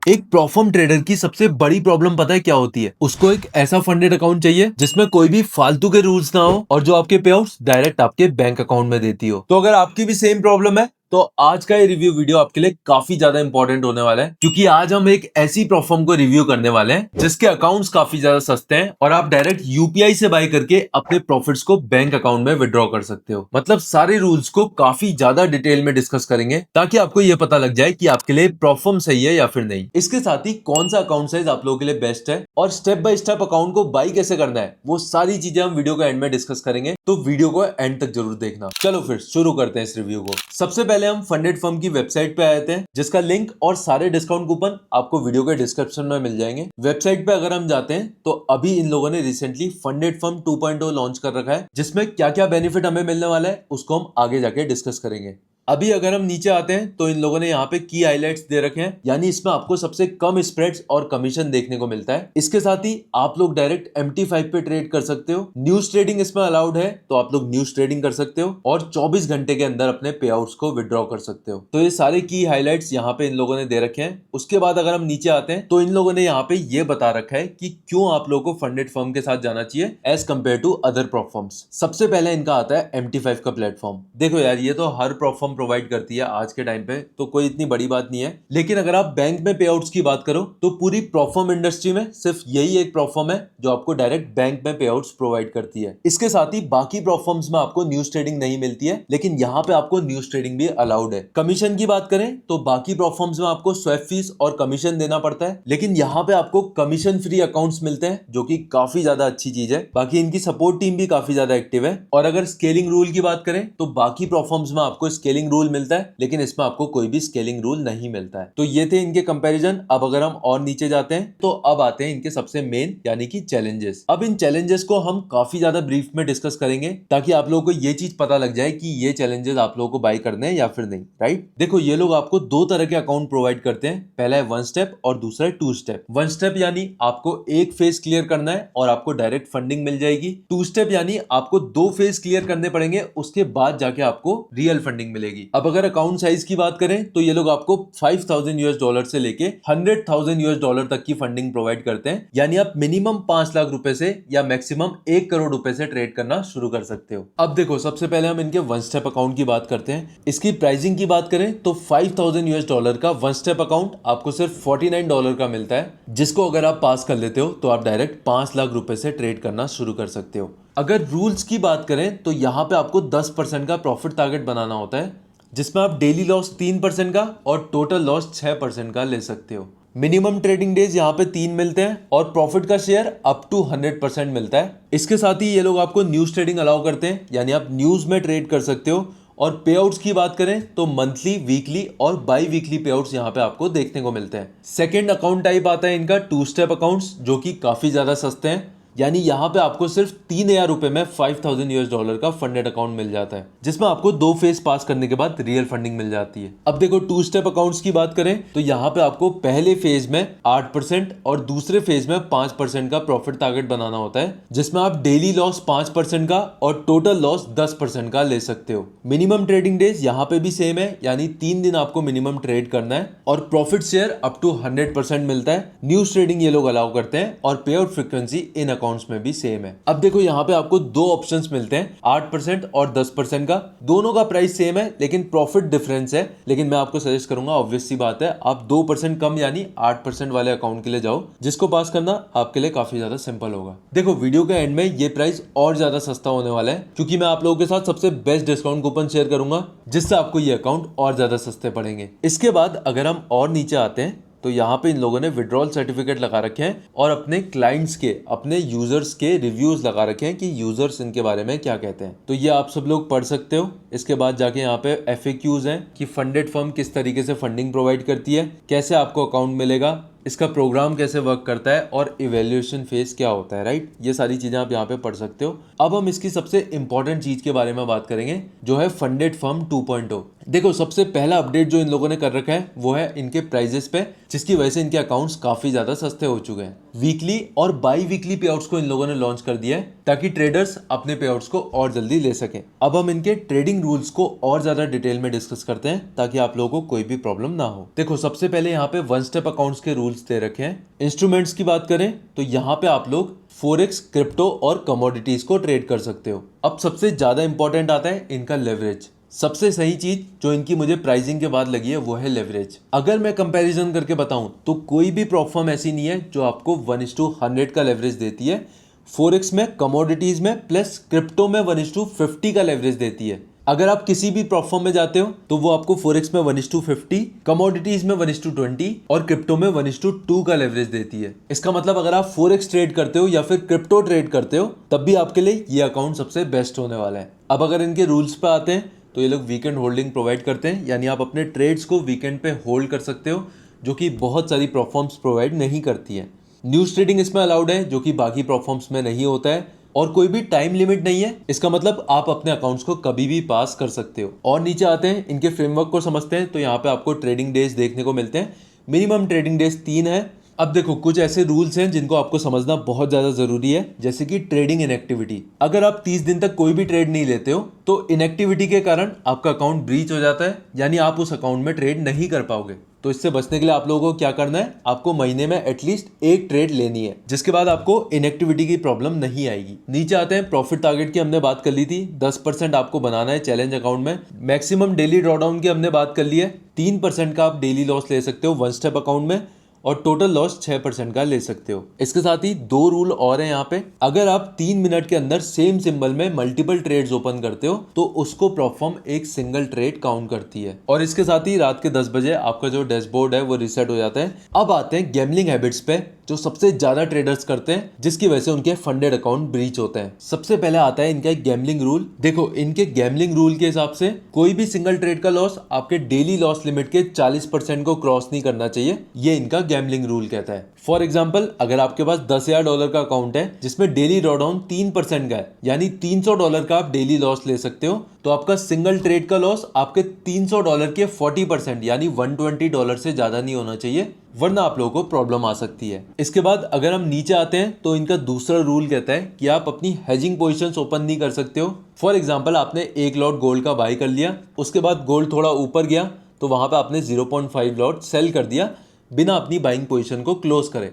एक प्रॉफर्म ट्रेडर की सबसे बड़ी प्रॉब्लम पता है क्या होती है? उसको एक ऐसा फंडेड अकाउंट चाहिए जिसमें कोई भी फालतू के रूल्स ना हो और जो आपके पे आउट्स डायरेक्ट आपके बैंक अकाउंट में देती हो। तो अगर आपकी भी सेम प्रॉब्लम है तो आज का ये रिव्यू वीडियो आपके लिए काफी ज्यादा इंपॉर्टेंट होने वाला है, क्योंकि आज हम एक ऐसी प्लेटफॉर्म को रिव्यू करने वाले हैं जिसके अकाउंट्स काफी ज्यादा सस्ते हैं और आप डायरेक्ट यूपीआई से बाय करके अपने प्रॉफिट्स को बैंक अकाउंट में विड्रॉ कर सकते हो। मतलब सारे रूल्स को काफी ज्यादा डिटेल में डिस्कस करेंगे ताकि आपको ये पता लग जाए कि आपके लिए प्लेटफॉर्म सही है या फिर नहीं। इसके साथ ही कौन सा अकाउंट साइज आप लोगों के लिए बेस्ट है और स्टेप बाय स्टेप अकाउंट को बाय कैसे करना है, वो सारी चीजें हम वीडियो के एंड में डिस्कस करेंगे, तो वीडियो को एंड तक जरूर देखना। चलो फिर शुरू करते हैं इस रिव्यू को। सबसे पहले हम फंडेड फर्म की वेबसाइट पे आए थे, जिसका लिंक और सारे डिस्काउंट कूपन आपको वीडियो के डिस्क्रिप्शन में मिल जाएंगे। वेबसाइट पे अगर हम जाते हैं तो अभी इन लोगों ने रिसेंटली फंडेड फर्म 2.0 लॉन्च कर रखा है, जिसमें क्या क्या बेनिफिट हमें मिलने वाला है उसको हम आगे जाके डिस्कस करेंगे। अभी अगर हम नीचे आते हैं तो इन लोगों ने यहाँ पे की हाइलाइट्स दे रखे हैं, यानी इसमें आपको सबसे कम स्प्रेड्स और कमीशन देखने को मिलता है। इसके साथ ही आप लोग डायरेक्ट MT5 पे ट्रेड कर सकते हो। न्यूज ट्रेडिंग इसमें अलाउड है, तो आप लोग न्यूज ट्रेडिंग कर सकते हो और 24 घंटे के अंदर अपने पे आउट्स को विड्रॉ कर सकते हो। तो ये सारे की हाइलाइट्स यहाँ पे इन लोगों ने दे रखे हैं। उसके बाद अगर हम नीचे आते हैं तो इन लोगों ने यहाँ पे ये बता रखा है कि क्यों आप लोगों को फंडेड फर्म के साथ जाना चाहिए as compare to other platforms. सबसे पहले इनका आता है MT5 का प्लेटफॉर्म। देखो यार, ये तो हर प्लेटफॉर्म प्रोवाइड करती है आज के टाइम पे, तो कोई इतनी बड़ी बात नहीं है। लेकिन अगर आप बैंक में पे आउट्स की बात करो तो पूरी प्लेटफॉर्म इंडस्ट्री में सिर्फ यही एक प्लेटफॉर्म है जो आपको डायरेक्ट बैंक में पे आउट्स प्रोवाइड करती है। इसके साथ ही बाकी प्लेटफॉर्म्स में आपको न्यूज ट्रेडिंग नहीं मिलती है, लेकिन यहाँ पे आपको न्यूज ट्रेडिंग भी अलाउड है। कमीशन की बात करें तो बाकी प्लेटफॉर्म्स में आपको स्वैप फीस और कमीशन देना पड़ता है, लेकिन यहाँ पे आपको कमीशन फ्री अकाउंट्स मिलते हैं, जो कि काफी ज्यादा अच्छी चीज है। बाकी इनकी सपोर्ट टीम भी काफी ज्यादा एक्टिव है। और अगर स्केलिंग रूल की बात करें तो बाकी प्लेटफॉर्म्स में आपको स्केलिंग रूल मिलता है, लेकिन इसमें आपको कोई भी स्केलिंग रूल नहीं मिलता है। तो ये थे इनके कंपैरिजन। अब अगर हम और नीचे जाते हैं तो अब आते हैं इनके सबसे मेन यानी कि चैलेंजेस। अब इन चैलेंजेस को हम काफी ज्यादा ब्रीफ में डिस्कस करेंगे ताकि आप लोगों को ये चीज पता लग जाए कि ये चैलेंजेस आप लोगों को बाय करने हैं या फिर नहीं। राइट, देखो ये लोग आपको दो तरह के अकाउंट प्रोवाइड करते हैं। पहला है 1 स्टेप और दूसरा है 2 स्टेप। 1 स्टेप यानी आपको एक फेज क्लियर करना है और आपको डायरेक्ट फंडिंग मिल जाएगी। 2 स्टेप यानी आपको 2 फेज क्लियर करने पड़ेंगे, उसके बाद जाके आपको रियल फंडिंग मिलेगी। अब अगर अकाउंट साइज की बात करें तो ये लोग आपको $5,000 से लेके $100,000 तक की फंडिंग प्रोवाइड करते हैं, यानी आप मिनिमम 5 लाख रुपए से या मैक्सिमम 1 करोड़ रुपए से ट्रेड करना शुरू कर सकते हो। अब देखो, सबसे पहले हम इनके 1 स्टेप अकाउंट की बात करते हैं। इसकी प्राइसिंग की बात करें तो $5,000 का 1 स्टेप अकाउंट आपको सिर्फ $49 का मिलता है, जिसको अगर आप पास कर लेते हो तो आप डायरेक्ट 5 लाख रुपए से ट्रेड करना शुरू कर सकते हो। अगर रूल्स की बात करें तो यहाँ पे आपको 10% का प्रॉफिट टारगेट बनाना होता है, जिसमें आप डेली लॉस 3% का और टोटल लॉस 6% का ले सकते हो। मिनिमम ट्रेडिंग डेज यहाँ पे 3 मिलते हैं और प्रॉफिट का शेयर अप टू 100% मिलता है। इसके साथ ही ये लोग आपको न्यूज ट्रेडिंग अलाउ करते हैं, यानी आप न्यूज में ट्रेड कर सकते हो। और पे आउट्स की बात करें तो मंथली, वीकली और बाई वीकली पे आउट्स यहाँ पे आपको देखने को मिलते हैं। सेकेंड अकाउंट टाइप आता है इनका 2 स्टेप अकाउंट्स, जो कि काफी ज्यादा सस्ते हैं। यानी यहाँ पे आपको सिर्फ 3,000 रुपए में $5,000 का फंडेड अकाउंट मिल जाता है, जिसमें आपको 2 फेज पास करने के बाद रियल फंडिंग मिल जाती है। अब देखो, 2 स्टेप अकाउंट्स की बात करें तो यहाँ पे आपको पहले फेज में 8% और दूसरे फेज में 5% का प्रॉफिट टारगेट बनाना होता है, जिसमें आप डेली लॉस 5% का और टोटल लॉस 10% का ले सकते हो। मिनिमम ट्रेडिंग डेज यहाँ पे भी सेम है, यानी 3 दिन आपको मिनिमम ट्रेड करना है और प्रॉफिट शेयर अप टू 100% मिलता है। न्यूज ट्रेडिंग ये लोग अलाउ करते हैं और पे आउट फ्रीक्वेंसी इन अकाउंट्स में भी सेम है। अब देखो, यहाँ पे आपको 2 ऑप्शंस मिलते हैं, 8% और 10% का। दोनों का प्राइस सेम है, लेकिन प्रॉफिट डिफरेंस है। लेकिन मैं आपको सजेस्ट करूंगा, ऑब्वियस सी बात है, आप 2% कम यानी 8% वाले अकाउंट के लिए जाओ, जिसको पास करना आपके लिए काफी ज्यादा सिंपल होगा। देखो, वीडियो के एंड में ये प्राइस और ज्यादा सस्ता होने वाला है, क्योंकि मैं आप लोगों के साथ सबसे बेस्ट डिस्काउंट कूपन शेयर करूंगा, जिससे आपको ये अकाउंट और ज्यादा सस्ते पड़ेंगे। इसके बाद अगर हम और नीचे आते हैं तो यहाँ पे इन लोगों ने विड्रॉल सर्टिफिकेट लगा रखे हैं और अपने क्लाइंट्स के, अपने यूजर्स के रिव्यूज लगा रखे हैं कि यूजर्स इनके बारे में क्या कहते हैं। तो ये आप सब लोग पढ़ सकते हो। इसके बाद जाके यहाँ पे FAQs हैं कि फंडेड फर्म किस तरीके से फंडिंग प्रोवाइड करती है, कैसे आपको अकाउंट मिलेगा, इसका प्रोग्राम कैसे वर्क करता है और इवैल्यूएशन फेज क्या होता है। राइट, ये सारी चीजें आप यहाँ पे पढ़ सकते हो। अब हम इसकी सबसे इंपॉर्टेंट चीज के बारे में बात करेंगे, जो है फंडेड फर्म 2.0। देखो, सबसे पहला अपडेट जो इन लोगों ने कर रखा है वो है इनके प्राइजेस पे, जिसकी वजह से इनके अकाउंट्स काफी ज्यादा सस्ते हो चुके हैं। वीकली और बाई वीकली पे आउट्स को इन लोगों ने लॉन्च कर दिया है, ताकि ट्रेडर्स अपने पे आउट्स को और जल्दी ले सकें। अब हम इनके ट्रेडिंग रूल्स को और ज्यादा डिटेल में डिस्कस करते हैं ताकि आप लोगों को कोई भी प्रॉब्लम ना हो। देखो, सबसे पहले यहाँ पे वन स्टेप अकाउंट्स के रूल्स दे रखे हैं। इंस्ट्रूमेंट्स की बात करें तो यहाँ पे आप लोग फॉरेक्स, क्रिप्टो और कमोडिटीज को ट्रेड कर सकते हो। अब सबसे ज्यादा इंपॉर्टेंट आता है इनका लेवरेज। सबसे सही चीज जो इनकी मुझे प्राइसिंग के बाद लगी है वो है लेवरेज। अगर मैं कंपैरिजन करके बताऊं तो कोई भी प्रॉप फर्म ऐसी नहीं है जो आपको 1:100 का लेवरेज देती है। फॉरेक्स में, कमोडिटीज में प्लस क्रिप्टो में 1:50 का लेवरेज देती है। अगर आप किसी भी प्रॉप फर्म में जाते हो तो वो आपको फॉरेक्स में 1:50, कमोडिटीज में 1:20 और क्रिप्टो में 1:2 का लेवरेज देती है। इसका मतलब अगर आप फॉरेक्स ट्रेड करते हो या फिर क्रिप्टो ट्रेड करते हो तब भी आपके लिए ये अकाउंट सबसे बेस्ट होने वाला है। अब अगर इनके रूल्स पे आते हैं तो ये लोग वीकेंड होल्डिंग प्रोवाइड करते हैं, यानी आप अपने ट्रेड्स को वीकेंड पे होल्ड कर सकते हो, जो कि बहुत सारी प्रॉप फर्म्स प्रोवाइड नहीं करती है। न्यूज ट्रेडिंग इसमें अलाउड है, जो कि बाकी प्रॉप फर्म्स में नहीं होता है, और कोई भी टाइम लिमिट नहीं है। इसका मतलब आप अपने अकाउंट्स को कभी भी पास कर सकते हो। और नीचे आते हैं, इनके फ्रेमवर्क को समझते हैं तो यहाँ पे आपको ट्रेडिंग डेज देखने को मिलते हैं। मिनिमम ट्रेडिंग डेज 3 है। अब देखो, कुछ ऐसे रूल्स हैं जिनको आपको समझना बहुत ज्यादा जरूरी है, जैसे कि ट्रेडिंग इनएक्टिविटी। अगर आप 30 दिन तक कोई भी ट्रेड नहीं लेते हो तो इनएक्टिविटी के कारण आपका अकाउंट ब्रीच हो जाता है, यानी आप उस अकाउंट में ट्रेड नहीं कर पाओगे। तो इससे बचने के लिए आप लोगों को क्या करना है, आपको महीने में एटलीस्ट एक ट्रेड लेनी है, जिसके बाद आपको इनएक्टिविटी की प्रॉब्लम नहीं आएगी। नीचे आते हैं, प्रॉफिट टारगेट की हमने बात कर ली थी। 10% आपको बनाना है चैलेंज अकाउंट में। मैक्सिमम डेली ड्रॉडाउन की हमने बात कर ली है। 3% का आप डेली लॉस ले सकते हो वन स्टेप अकाउंट में, और टोटल लॉस 6% का ले सकते हो। इसके साथ ही 2 रूल और हैं यहाँ पे। अगर आप 3 मिनट के अंदर सेम सिंबल में मल्टीपल ट्रेड्स ओपन करते हो तो उसको प्रॉप फर्म एक सिंगल ट्रेड काउंट करती है। और इसके साथ ही रात के 10 बजे आपका जो डैशबोर्ड है वो रीसेट हो जाता है। अब आते हैं गैम्बलिंग हैबिट्स पे, जो सबसे ज्यादा ट्रेडर्स करते हैं, जिसकी वजह से उनके फंडेड अकाउंट ब्रीच होते हैं। सबसे पहले आता है इनका एक गैम्बलिंग रूल। देखो, इनके गैम्बलिंग रूल के हिसाब से कोई भी सिंगल ट्रेड का लॉस आपके डेली लॉस लिमिट के 40% को क्रॉस नहीं करना चाहिए। ये इनका गैम्बलिंग रूल कहता है। फॉर एग्जाम्पल, अगर आपके पास $10,000 का अकाउंट है जिसमें डेली ड्रॉडाउन 3% का है, यानी $300 का आप डेली लॉस ले सकते हो, तो आपका सिंगल ट्रेड का लॉस आपके $300 के 40% यानी $120 से ज्यादा नहीं होना चाहिए, वरना आप लोगों को प्रॉब्लम आ सकती है। इसके बाद अगर हम नीचे आते हैं तो इनका दूसरा रूल कहता है कि आप अपनी हेजिंग पोजीशंस ओपन नहीं कर सकते हो। फॉर एग्जांपल, आपने 1 लॉट गोल्ड का बाय कर लिया, उसके बाद गोल्ड थोड़ा ऊपर गया तो वहां पे आपने 0.5 लॉट सेल कर दिया बिना अपनी बाइंग पोजीशन को क्लोज करे,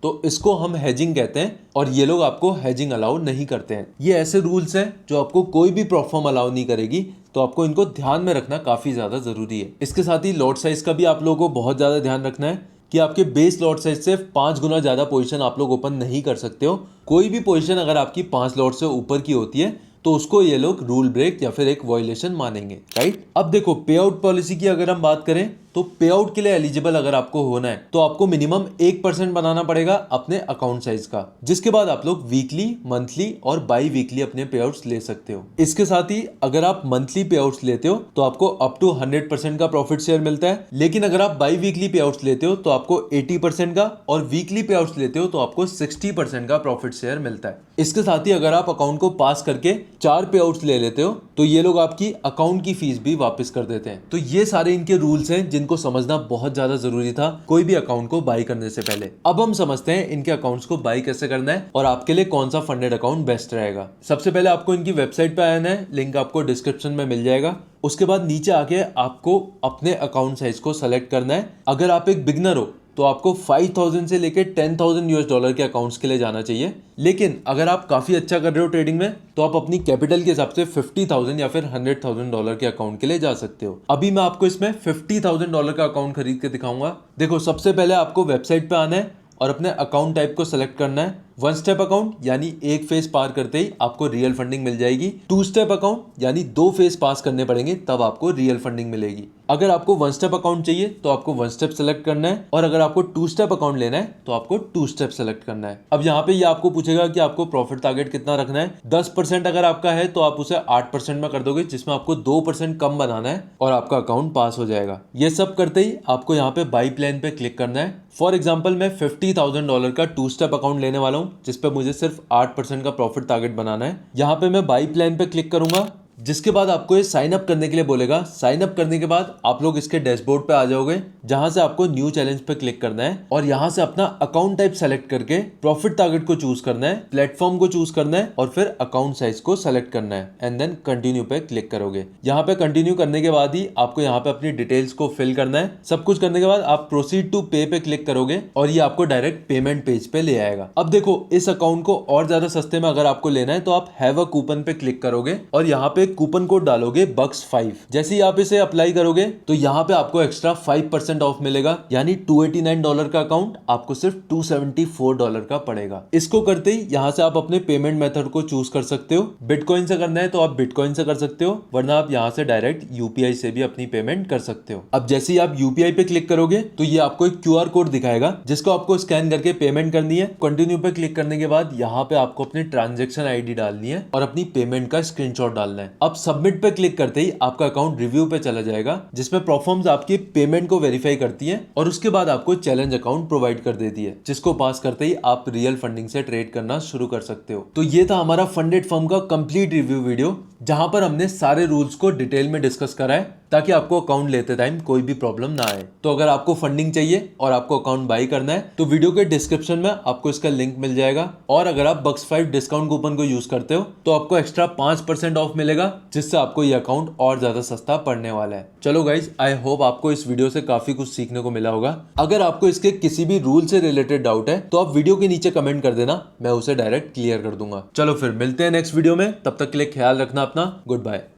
तो इसको हम हेजिंग कहते हैं, और ये लोग आपको हेजिंग अलाउ नहीं करते हैं। ये ऐसे रूल्स हैं जो आपको कोई भी प्रॉप फर्म अलाउ नहीं करेगी, तो आपको इनको ध्यान में रखना काफी ज्यादा जरूरी है। इसके साथ ही लॉट साइज का भी आप लोगों को बहुत ज्यादा ध्यान रखना है कि आपके बेस लॉट साइज से 5 गुना ज्यादा पोजीशन आप लोग ओपन नहीं कर सकते हो। कोई भी पोजीशन अगर आपकी 5 लॉट से ऊपर की होती है तो उसको ये लोग रूल ब्रेक या फिर एक वायलेशन मानेंगे, राइट। अब देखो, पे आउट पॉलिसी की अगर हम बात करें तो पे आउट के लिए एलिजिबल अगर आपको होना है तो आपको मिनिमम 1% बनाना पड़ेगा अपने अकाउंट साइज का, जिसके बाद आप लोग वीकली, मंथली और बाई वीकली अपने पे आउट्स ले सकते हो। इसके साथ ही अगर आप मंथली पे आउट्स लेते हो तो आपको अप टू 100% का प्रॉफिट शेयर मिलता है, लेकिन अगर आप बाई वीकली पे आउट्स लेते हो तो आपको 80% का, और वीकली पे आउट्स लेते हो तो आपको 60% का प्रॉफिट शेयर मिलता है। इसके साथ ही अगर आप अकाउंट को पास करके 4 पे आउट्स ले लेते हो तो ये लोग आपकी अकाउंट की फीस भी वापस कर देते हैं। तो ये सारे इनके रूल्स हैं जिनको समझना बहुत ज्यादा जरूरी था कोई भी अकाउंट को बाई करने से पहले। अब हम समझते हैं इनके अकाउंट्स को बाई कैसे करना है और आपके लिए कौन सा फंडेड अकाउंट बेस्ट रहेगा। सबसे पहले आपको इनकी वेबसाइट पे आना है, लिंक आपको डिस्क्रिप्शन में मिल जाएगा। उसके बाद नीचे आके आपको अपने अकाउंट साइज को सेलेक्ट करना है। अगर आप एक बिगनर हो तो आपको 5,000 से लेके 10,000 US डॉलर के अकाउंट्स के लिए जाना चाहिए, लेकिन अगर आप काफी अच्छा कर रहे हो ट्रेडिंग में तो आप अपनी कैपिटल के हिसाब से 50,000 या फिर $100,000 के अकाउंट के लिए जा सकते हो। अभी मैं आपको इसमें $50,000 का अकाउंट खरीद के दिखाऊंगा। देखो, सबसे पहले आपको वेबसाइट पे आना है और अपने अकाउंट टाइप को सेलेक्ट करना है। 1 स्टेप अकाउंट यानी एक फेज पार करते ही आपको रियल फंडिंग मिल जाएगी। 2 स्टेप अकाउंट यानी 2 फेज पास करने पड़ेंगे तब आपको रियल फंडिंग मिलेगी। अगर आपको 1 स्टेप अकाउंट चाहिए तो आपको 1 स्टेप सेलेक्ट करना है, और अगर आपको 2 स्टेप अकाउंट लेना है तो आपको 2 स्टेप सेलेक्ट करना है। अब यहाँ पे ये आपको पूछेगा कि आपको प्रॉफिट टारगेट कितना रखना है। 10% अगर आपका है तो आप उसे 8% में कर दोगे, जिसमें आपको 2% कम बनाना है और आपका अकाउंट पास हो जाएगा। ये सब करते ही आपको यहाँ पे बाई प्लान पे क्लिक करना है। फॉर एग्जाम्पल, मैं $50,000 का 2 स्टेप अकाउंट लेने वाला हूँ जिसपे मुझे सिर्फ 8% का प्रॉफिट टारगेट बनाना है। यहाँ पे मैं बाई प्लान पे क्लिक करूंगा जिसके बाद आपको ये साइन अप करने के लिए बोलेगा। साइन अप करने के बाद आप लोग इसके डैशबोर्ड पे आ जाओगे, जहां से आपको न्यू चैलेंज पे क्लिक करना है और यहाँ से अपना अकाउंट टाइप सेलेक्ट करके प्रॉफिट टारगेट को चूज करना है, प्लेटफॉर्म को चूज करना है और फिर अकाउंट साइज को सेलेक्ट करना है एंड देन कंटिन्यू पे क्लिक करोगे। यहाँ पे कंटिन्यू करने के बाद ही आपको यहाँ पे अपनी डिटेल्स को फिल करना है। सब कुछ करने के बाद आप प्रोसीड टू पे पे क्लिक करोगे और ये आपको डायरेक्ट पेमेंट पेज पे ले आएगा। अब देखो, इस अकाउंट को और ज्यादा सस्ते में अगर आपको लेना है तो आप हैव अ कूपन पे क्लिक करोगे और यहाँ पे कूपन कोड डालोगे BUCKS5। जैसे ही आप इसे अप्लाई करोगे तो यहाँ पे आपको एक्स्ट्रा 5% ऑफ मिलेगा, यानी $289 का अकाउंट आपको सिर्फ $274 का पड़ेगा। इसको करते ही यहाँ से आप अपने पेमेंट मेथड को चूज कर सकते हो। बिटकॉइन से करना है तो आप बिटकॉइन से कर सकते हो, वरना आप यहाँ से डायरेक्ट यूपीआई से भी अपनी पेमेंट कर सकते हो। अब जैसे ही आप यूपीआई पे क्लिक करोगे तो ये आपको एक क्यूआर कोड दिखाएगा, जिसको आपको स्कैन करके पेमेंट करनी है। कंटिन्यू पे क्लिक करने के बाद यहाँ पे आपको अपनी ट्रांजैक्शन आईडी डालनी है और अपनी पेमेंट का स्क्रीनशॉट डालना है। अब सबमिट पे क्लिक करते ही आपका अकाउंट रिव्यू पे चला जाएगा, जिसमें प्लेटफॉर्म्स आपकी पेमेंट को वेरीफाई करती है और उसके बाद आपको चैलेंज अकाउंट प्रोवाइड कर देती है, जिसको पास करते ही आप रियल फंडिंग से ट्रेड करना शुरू कर सकते हो। तो ये था हमारा फंडेड फर्म का कंप्लीट रिव्यू वीडियो, जहां पर हमने सारे रूल्स को डिटेल में डिस्कस करा है ताकि आपको अकाउंट लेते टाइम कोई भी प्रॉब्लम ना आए। तो अगर आपको फंडिंग चाहिए और आपको अकाउंट बाई करना है तो वीडियो के डिस्क्रिप्शन में आपको इसका लिंक मिल जाएगा, और अगर आप BUCKS5 डिस्काउंट कूपन को यूज करते हो तो आपको एक्स्ट्रा 5% ऑफ मिलेगा, जिससे आपको ये अकाउंट और ज्यादा सस्ता पड़ने वाला है। चलो गाइज, आई होप आपको इस वीडियो से काफी कुछ सीखने को मिला होगा। अगर आपको इसके किसी भी रूल से रिलेटेड डाउट है तो आप वीडियो के नीचे कमेंट कर देना, मैं उसे डायरेक्ट क्लियर कर दूंगा। चलो फिर मिलते हैं नेक्स्ट वीडियो में, तब तक के लिए ख्याल रखना अपना। Good bye.